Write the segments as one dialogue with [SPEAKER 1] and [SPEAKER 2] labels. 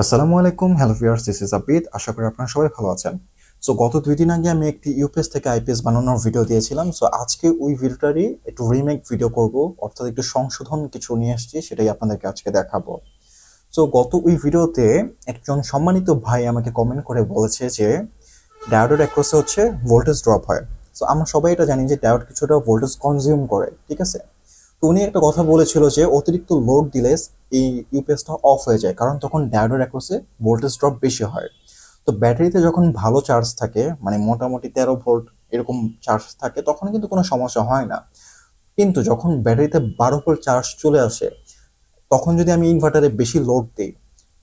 [SPEAKER 1] আসসালামু আলাইকুম, hello viewers, this is Abid. আশা করি আপনারা সবাই ভালো আছেন। সো গত 2 দিন আগে আমি একটি ইউপিএস থেকে আইপিএস বানানোর ভিডিও দিয়েছিলাম। সো আজকে ওই ভিডিওটারই একটু রিমেক ভিডিও করব, অর্থাৎ একটু সংশোধন কিছু নিয়ে এসেছি, সেটাই আপনাদেরকে আজকে দেখাবো। সো গত ওই ভিডিওতে একজন সম্মানিত ভাই আমাকে কমেন্ট করে বলেছে যে ডায়োডের অ্যাক্রসে হচ্ছে ভোল্টেজ ড্রপ হয়। সো আমরা সবাই এটা জানি যে ডায়োড কিছুটা ভোল্টেজ কনজিউম করে, ঠিক আছে। তো উনি একটা কথা বলেছিল যে অতিরিক্ত লোড দিলে এই ইউপিএসটা অফ হয়ে যায়, কারণ তখন ডায়োডের অ্যাক্রসে ভোল্টেজ ড্রপ বেশি হয়। তো ব্যাটারিতে যখন ভালো চার্জ থাকে, মানে মোটামুটি 13 ভোল্ট এরকম চার্জ থাকে, তখন কিন্তু কোনো সমস্যা হয় না। কিন্তু যখন ব্যাটারিতে 12 ভোল্ট চার্জ চলে আসে, তখন যদি আমি ইনভার্টারে বেশি লোড দিই,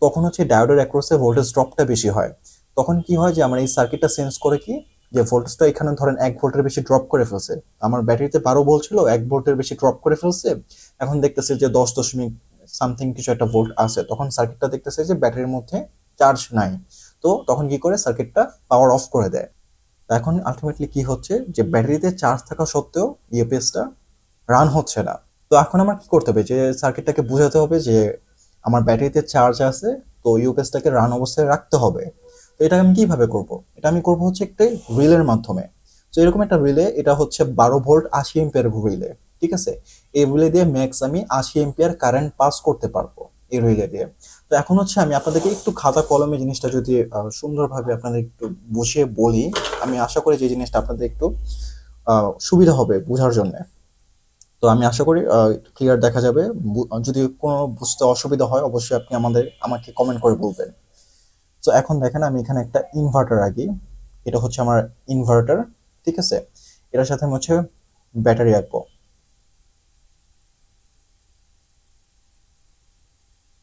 [SPEAKER 1] তখন হচ্ছে ডায়োডের অ্যাক্রসে ভোল্টেজ ড্রপটা বেশি হয়। তখন কি হয় যে আমার এই সার্কিটটা সেন্স করে কি, যে ভোল্টেজটা এখানে ধরেন 1 ভোল্টের বেশি ড্রপ করে ফেলছে। আমার ব্যাটারিতে 12 ভোল্ট ছিল, 1 ভোল্টের বেশি ড্রপ করে ফেলছে। এখন দেখতেছে যে 10 দশমিক সামথিং কিছু একটা ভোল্ট আছে, তখন সার্কিটটা দেখতেছে যে ব্যাটারির মধ্যে চার্জ নাই। তো তখন কি করে, সার্কিটটা পাওয়ার অফ করে দেয়। তো এখন আলটিমেটলি কি হচ্ছে যে ব্যাটারিতে চার্জ থাকা সত্ত্বেও ইউপিএসটা রান হচ্ছে না। তো এখন আমার কি করতে হবে, যে সার্কিটটাকে বোঝাতে হবে যে আমার ব্যাটারিতে চার্জ আছে, তো ইউপিএসটাকে রান অবস্থায় রাখতে হবে। তো এটা আমি কিভাবে করব? এটা আমি করব হচ্ছে একটা রিলের মাধ্যমে। তো এরকম একটা রিলে, এটা হচ্ছে 12 ভোল্ট 80 এম্পিয়ার রিলে, ঠিক আছে। এই রিলে দিয়ে ম্যাক্স আমি 80 এম্পিয়ার কারেন্ট পাস করতে পারবো এই রিলে দিয়ে। তো এখন হচ্ছে আমি আপনাদেরকে একটু খাতা কলমে জিনিসটা যদি সুন্দরভাবে আপনাদের একটু বুঝিয়ে বলি, আমি আশা করি যে জিনিসটা আপনাদের একটু সুবিধা হবে বোঝার জন্য। তো আমি আশা করি ক্লিয়ার দেখা যাবে। যদি কোনো বুঝতে অসুবিধা হয়, অবশ্যই আপনি আমাকে কমেন্ট করে বলবেন। তো এখন দেখেন, আমি এখানে একটা ইনভার্টার আঁকি। এটা হচ্ছে আমার ইনভার্টার, ঠিক আছে। এটার সাথে আমি হচ্ছে ব্যাটারি আঁকবো।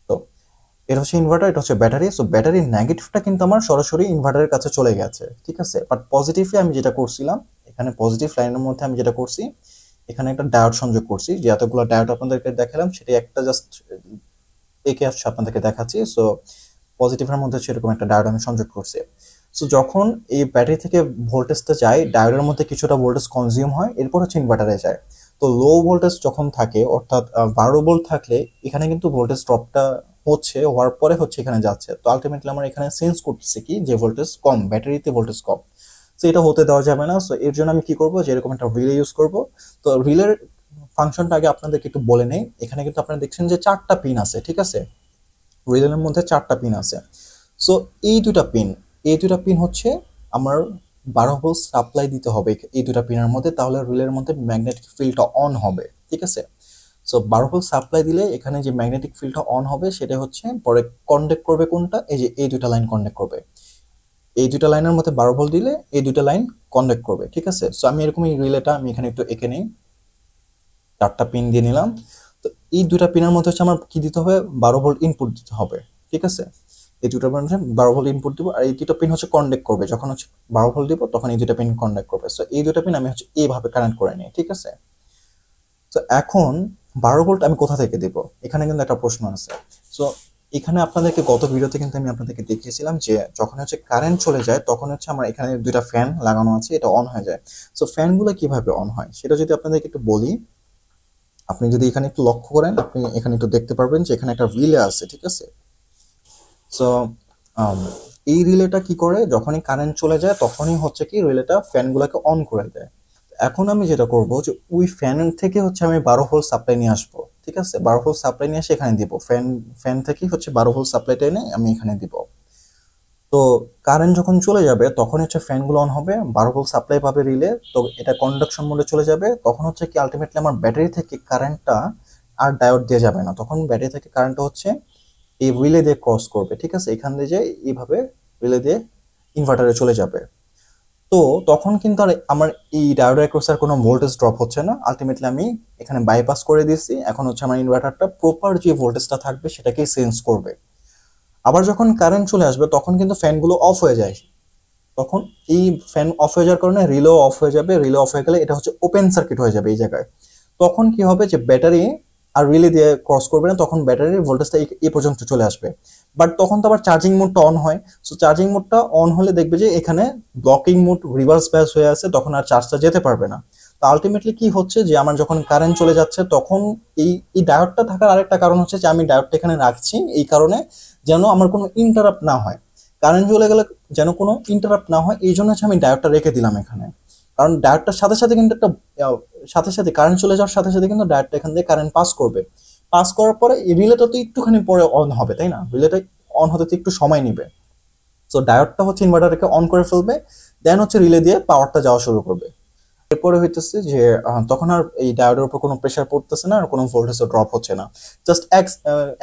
[SPEAKER 1] তো এটা হচ্ছে ইনভার্টার, এটা হচ্ছে ব্যাটারি। সো ব্যাটারির নেগেটিভটা কিন্তু আমার সরাসরি ইনভার্টারের কাছে চলে গেছে, ঠিক আছে। বাট পজিটিভলি আমি যেটা করছিলাম, এখানে পজিটিভ লাইনের মধ্যে আমি যেটা করছি, এখানে একটা ডায়োড সংযোগ করছি। যে এতগুলো ডায়োড আপনাদেরকে দেখালাম, সেটা একটা জাস্ট এঁকে আসছে আপনাদেরকে দেখাচ্ছি। সো পজিটিভের মধ্যে সেরকম একটা ডায়োড আমি সংযোগ করছি। সো যখন এই ব্যাটারি থেকে ভোল্টেজটা যায়, ডায়োডের মধ্যে কিছুটা ভোল্টেজ কনজিউম হয়, এরপর হচ্ছে ইনভার্টারে যায়। তো লো ভোল্টেজ যখন থাকে, অর্থাৎ 12 ভোল্ট থাকলে, এখানে কিন্তু ভোল্টেজ ড্রপটা হওয়ার পরে হচ্ছে এখানে যাচ্ছে। তো আলটিমেটলি আমার এখানে সেন্স করতেছে কি, যে ভোল্টেজ কম, ব্যাটারিতে ভোল্টেজ কম। তো এটা হতে দেওয়া যাবে না। সো এর জন্য আমি কি করবো, যে এরকম একটা রিলে ইউজ করব। তো রিলের ফাংশনটা আগে আপনাদেরকে একটু বলে নেই। এখানে কিন্তু আপনারা দেখছেন যে 4টা পিন আছে, ঠিক আছে। রিলের মধ্যে 4টা পিন আছে। সো এই দুটা পিন হচ্ছে আমার 12 ভোল্ট সাপ্লাই দিতে হবে এই দুটা পিনের মধ্যে, তাহলে রিলের মধ্যে ম্যাগনেটিক ফিল্ডটা অন হবে, ঠিক আছে। সো 12 ভোল্ট সাপ্লাই দিলে এখানে যে ম্যাগনেটিক ফিল্ডটা অন হবে, সেটা হচ্ছে পরে কন্ডাক্ট করবে কোনটা, এই যে এই দুটা লাইন কন্ডাক্ট করবে। এই দুটা লাইনের মধ্যে 12 ভোল্ট দিলে এই দুটা লাইন কন্ডাক্ট করবে, ঠিক আছে। সো আমি এরকম এই রিলেটা আমি এখানে একটু এঁকে নিই। 4টা পিন দিয়ে নিলাম। তো এই দুটা পিনের মধ্যে হচ্ছে আমার কি দিতে হবে, 12 ভোল্ট ইনপুট দিতে হবে, ঠিক আছে। এই দুটো পিন হচ্ছে 12 ভোল্ট ইনপুট দিব, আর এই দুটো পিন হচ্ছে কন্ডাক্ট করবে। যখন হচ্ছে 12 ভোল্ট দিব, তখন এই দুটো পিন কন্ডাক্ট করবে। সো এই দুটো পিন আমি হচ্ছে এইভাবে কানেক্ট করে নিই, ঠিক আছে। তো এখন 12 ভোল্ট আমি কোথা থেকে দিব, এখানে কিন্তু একটা প্রশ্ন আছে। সো এখানে আপনাদেরকে গত ভিডিওতে কিন্তু আমি আপনাদেরকে দেখিয়েছিলাম যে যখন হচ্ছে কারেন্ট চলে যায়, তখন হচ্ছে আমার এখানে দুইটা ফ্যান লাগানো আছে, এটা অন হয়ে যায়। সো ফ্যানগুলো কিভাবে অন হয় সেটা যদি আপনাদেরকে একটু বলি, আপনি যদি এখানে একটু লক্ষ্য করেন, আপনি এখানে একটু দেখতে পারবেন যে এখানে একটা রিলে আছে, ঠিক আছে। সো এই রিলেটা কি করে, যখনই কারেন্ট চলে যায় তখনই হচ্ছে কি রিলেটা ফ্যানগুলোকে অন করে দেয়। এখন আমি যেটা করব, যে ওই ফ্যান থেকে হচ্ছে আমি 12 ভোল্ট সাপ্লাই নিয়ে আসবো, ঠিক আছে। 12 ভোল্ট সাপ্লাই নিয়ে এসে এখানে দিব, ফ্যান থেকেই হচ্ছে 12 ভোল্ট সাপ্লাইটা এনে আমি এখানে দিব। তো কারেন্ট যখন চলে যাবে, তখন হচ্ছে ফ্যানগুলো অন হবে, 12 ভোল্ট সাপ্লাই পাবে রিলে, তো এটা কন্ডাকশন মোডে চলে যাবে। তখন হচ্ছে কি আলটিমেটলি আমার ব্যাটারি থেকে কারেন্টটা আর ডায়োড দিয়ে যাবে না, তখন ব্যাটারি থেকে কারেন্টটা হচ্ছে এই রিলে দিয়ে ক্রস করবে, ঠিক আছে। এখান দিয়ে যে এইভাবে রিলে দিয়ে ইনভার্টারে চলে যাবে। তো তখন কিন্তু আর আমার এই ডায়োডের ক্রসের কোনো ভোল্টেজ ড্রপ হচ্ছে না। আলটিমেটলি আমি এখানে বাইপাস করে দিয়েছি। এখন হচ্ছে আমার ইনভার্টারটা প্রপার যে ভোল্টেজটা থাকবে সেটাকেই সেন্স করবে। আবার যখন কারেন্ট চলে আসবে, তখন কিন্তু ফ্যানগুলো অফ হয়ে যায়। তখন এই ফ্যান অফ হয়ে যাওয়ার কারণে রিলেও অফ হয়ে যাবে। রিলে অফ হয়ে গেলে এটা হচ্ছে ওপেন সার্কিট হয়ে যাবে এই জায়গায়। তখন কি হবে, যে ব্যাটারি আর রিলে দিয়ে ক্রস করবে না, তখন ব্যাটারির ভোল্টেজটা এই পর্যন্ত চলে আসবে। বাট তখন তো আবার চার্জিং মোডটা অন হয়। সো চার্জিং মোডটা অন হলে দেখবে যে এখানে ব্লকিং মোড রিভার্স ব্যাস হয়ে আছে, তখন আর চার্জটা যেতে পারবে না। তো আলটিমেটলি কি হচ্ছে যে আমার যখন কারেন্ট চলে যাচ্ছে তখন এই ডায়োডটা থাকার আরেকটা কারণ হচ্ছে যে আমি ডায়োডটা এখানে রাখছি এই কারণে যেন আমার কোনো ইন্টারাপ্ট না হয়, কারেন্ট চলে গেলে যেন কোনো ইন্টারাপ্ট না হয়, এই জন্য হচ্ছে আমি ডায়োডটা রেখে দিলাম এখানে। কারণ ডায়োডটার সাথে সাথে কিন্তু একটা সাথে সাথে কারেন্ট চলে যাওয়ার সাথে সাথে কিন্তু ডায়োডটা এখান থেকে কারেন্ট পাস করবে। পাস করার পরে এই রিলেটা তো একটুখানি পরে অন হবে, তাই না? রিলেটা অন হতে তো একটু সময় নিবে। সো ডায়োডটা হচ্ছে ইনভার্টারকে অন করে ফেলবে, দেন হচ্ছে রিলে দিয়ে পাওয়ারটা যাওয়া শুরু করবে। এরপরে হইতেছে যে তখন আর এই ডায়োডের উপর কোনো প্রেশার পড়তেছে না আর কোনো ভোল্টেজও ড্রপ হচ্ছে না। জাস্ট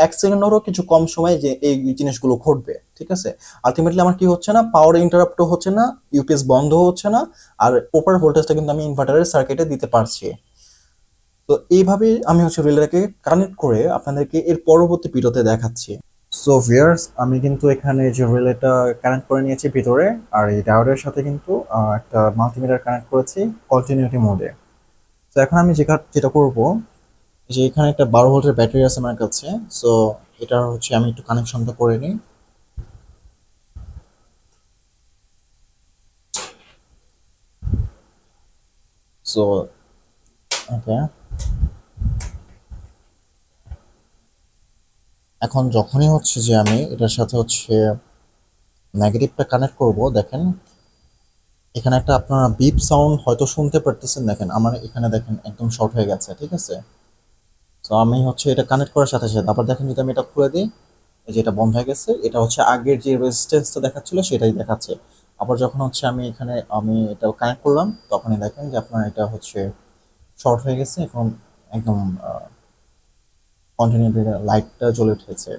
[SPEAKER 1] এক সেকেন্ডেরও কিছু কম সময়ে যে এই জিনিসগুলো ঘটবে, ঠিক আছে? আলটিমেটলি আমার কি হচ্ছে না, পাওয়ার ইন্টারাপ্টও হচ্ছে না, ইউপিএস বন্ধ হচ্ছে না, আর প্রপার ভোল্টেজটা কিন্তু আমি ইনভার্টারের সার্কিটে দিতে পারছি। তো এইভাবে আমি হচ্ছে রিলেটাকে কানেক্ট করে আপনাদেরকে এর পরবর্তী ভিডিওতে দেখাচ্ছি। সো ভিউয়ার্স, আমি কিন্তু এখানে যে রিলেটা কানেক্ট করে নিয়েছি ভিতরে, আর এই ডায়োডের সাথে কিন্তু একটা মাল্টিমিটার কানেক্ট করেছি কন্টিনিউটি মোডে। তো এখন আমি যেটা করব যে এখানে একটা 12 ভোল্টের ব্যাটারি আছে আমার কাছে। সো এটা হচ্ছে আমি একটু কানেকশনটা করে নিই। সো ওকে, এখন যখনই হচ্ছে যে আমি এটার সাথে হচ্ছে নেগেটিভটা কানেক্ট করব, দেখেন এখানে একটা আপনারা বিপ সাউন্ড হয়তো শুনতে পারতেছেন। দেখেন আমার এখানে দেখেন একদম শর্ট হয়ে গেছে, ঠিক আছে? তো আমি হচ্ছে এটা কানেক্ট করার সাথে সাথে আবার দেখেন যদি আমি এটা খুলে দিই, এই যে এটা বন্ধ হয়ে গেছে, এটা হচ্ছে আগের যে রেজিস্ট্যান্সটা দেখাচ্ছিল সেটাই দেখাচ্ছে। আবার যখন হচ্ছে আমি এটা কানেক্ট করলাম তখনই দেখেন যে আপনার এটা হচ্ছে শর্ট হয়ে গেছে, এখন একদম কন্টিনিউটি লাইটটা জ্বলে উঠেছে।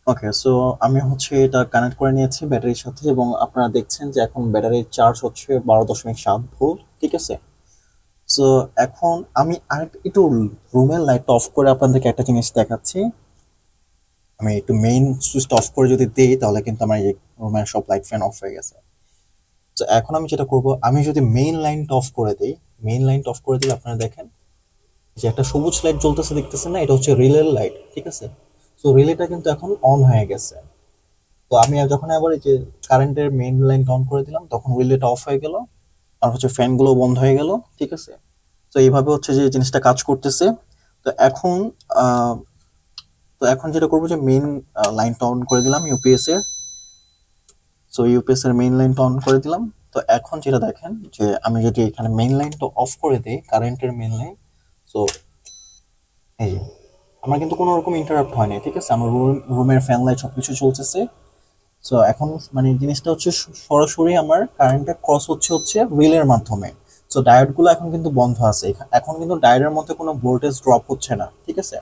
[SPEAKER 1] ওকে, সো আমি হচ্ছে এটা কানেক্ট করে নিয়েছি ব্যাটারির সাথে এবং আপনারা দেখছেন যে এখন ব্যাটারির চার্জ হচ্ছে 12.7 ভোল্ট, ঠিক আছে? সো এখন আমি আরেকটু একটু রুমের লাইটটা অফ করে আপনাদেরকে একটা জিনিস দেখাচ্ছি। আমি একটু মেইন সুইচটা অফ করে যদি দিই তাহলে কিন্তু আমার এই রুমের সব লাইট ফ্যান অফ হয়ে গেছে। তো এখন আমি যেটা করব, আমি যদি মেইন লাইনটা অফ করে দিই, মেইন লাইনটা অফ করে দিলে আপনারা দেখেন যে একটা সবুজ লাইট জ্বলতেছে, দেখতেছেন না? এটা হচ্ছে রিলের লাইট, ঠিক আছে? সো রিলেটা কিন্তু এখন অন হয়ে গেছে। তো আমি যখন আবার এই যে কারেন্টের মেইন লাইনটা অন করে দিলাম তখন রিলেটা অফ হয়ে গেল আর হচ্ছে ফ্যানগুলো বন্ধ হয়ে গেল, ঠিক আছে? তো এইভাবে হচ্ছে যে জিনিসটা কাজ করতেছে। তো এখন আহ, তো এখন যেটা করবো যে মেইন লাইনটা অন করে দিলাম ইউপিএস এর। সো ইউপিএস এর মেইন লাইনটা অন করে দিলাম। তো এখন যেটা দেখেন যে আমি যদি এখানে মেইন লাইনটা অফ করে দিই, কারেন্টের মেইন লাইন, সো এই যে আমার কিন্তু কোনো রকম ইন্টারাপ্ট হয়নি, ঠিক আছে? আমার রুমের ফ্যান লাইট সবকিছু চলতেছে। সো এখন মানে জিনিসটা হচ্ছে সরাসরি আমার কারেন্টটা ক্রস হচ্ছে রিলের মাধ্যমে। সো ডায়োডগুলো এখন কিন্তু বন্ধ আছে, এখন কিন্তু ডায়োডের মধ্যে কোনো ভোল্টেজ ড্রপ হচ্ছে না, ঠিক আছে?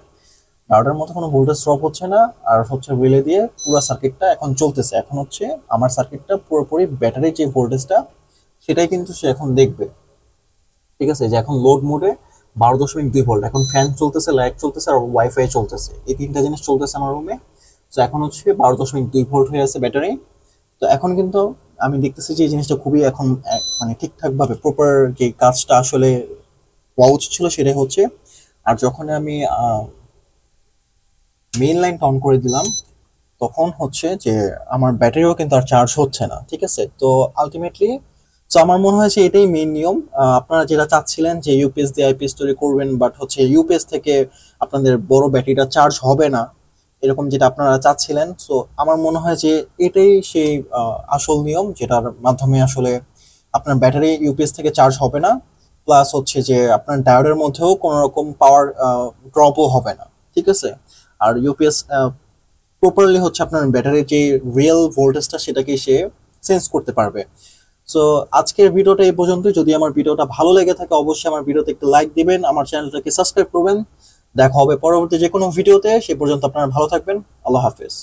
[SPEAKER 1] ডায়োডের মধ্যে কোনো ভোল্টেজ ড্রপ হচ্ছে না, আর হচ্ছে রিলে দিয়ে পুরো সার্কিটটা এখন চলতেছে। এখন হচ্ছে আমার সার্কিটটা পুরোপুরি ব্যাটারির যে ভোল্টেজটা সেটাই কিন্তু সে এখন দেখবে, ঠিক আছে? যে এখন লোড মোডে 12.2 ভোল্ট, এখন ফ্যান চলতেছে, লাইট চলতেছে আর ওয়াইফাই চলতেছে, এই তিনটা জিনিস চলতেছে আমার রুমে। তো এখন হচ্ছে 12.2 ভোল্ট হয়ে আছে ব্যাটারি। তো এখন কিন্তু আমি দেখতেছি যে এই জিনিসটা খুবই এখন মানে ঠিকঠাক ভাবে প্রপার যে কাজটা আসলে হওয়া উচিত ছিল সেটাই হচ্ছে। আর যখন আমি মেইন লাইনটা অন করে দিলাম তখন হচ্ছে যে আমার ব্যাটারিও কিন্তু আর চার্জ হচ্ছে না, ঠিক আছে? তো আলটিমেটলি তো আমার মনে হয় যে এটাই মেইন নিয়ম। আপনারা যেটা চাচ্ছিলেন যে ইউপিএস দিয়ে আইপিএস তৈরি করবেন, বাট হচ্ছে ইউপিএস থেকে আপনাদের বড় ব্যাটারিটা চার্জ হবে না, এরকম যেটা আপনারা চাচ্ছিলেন। সো আমার মনে হয় যে এটাই সেই আসল নিয়ম যেটার মাধ্যমে আসলে আপনার ব্যাটারি ইউপিএস থেকে চার্জ হবে না, প্লাস হচ্ছে যে আপনার ডায়োডের মধ্যেও কোনো রকম পাওয়ার ড্রপও হবে না, ঠিক আছে? আর ইউপিএস প্রপারলি হচ্ছে আপনার ব্যাটারির যে রিয়েল ভোল্টেজটা সেটাকে সে সেন্স করতে পারবে। সো আজকের ভিডিওটা এই পর্যন্ত। যদি আমার ভিডিওটা ভালো লেগে থাকে অবশ্যই আমার ভিডিওতে একটু লাইক দিবেন, আমার চ্যানেলটাকে সাবস্ক্রাইব করবেন। দেখা হবে পরবর্তী যে কোনো ভিডিওতে, সে পর্যন্ত আপনারা ভালো থাকবেন। আল্লাহ হাফেজ।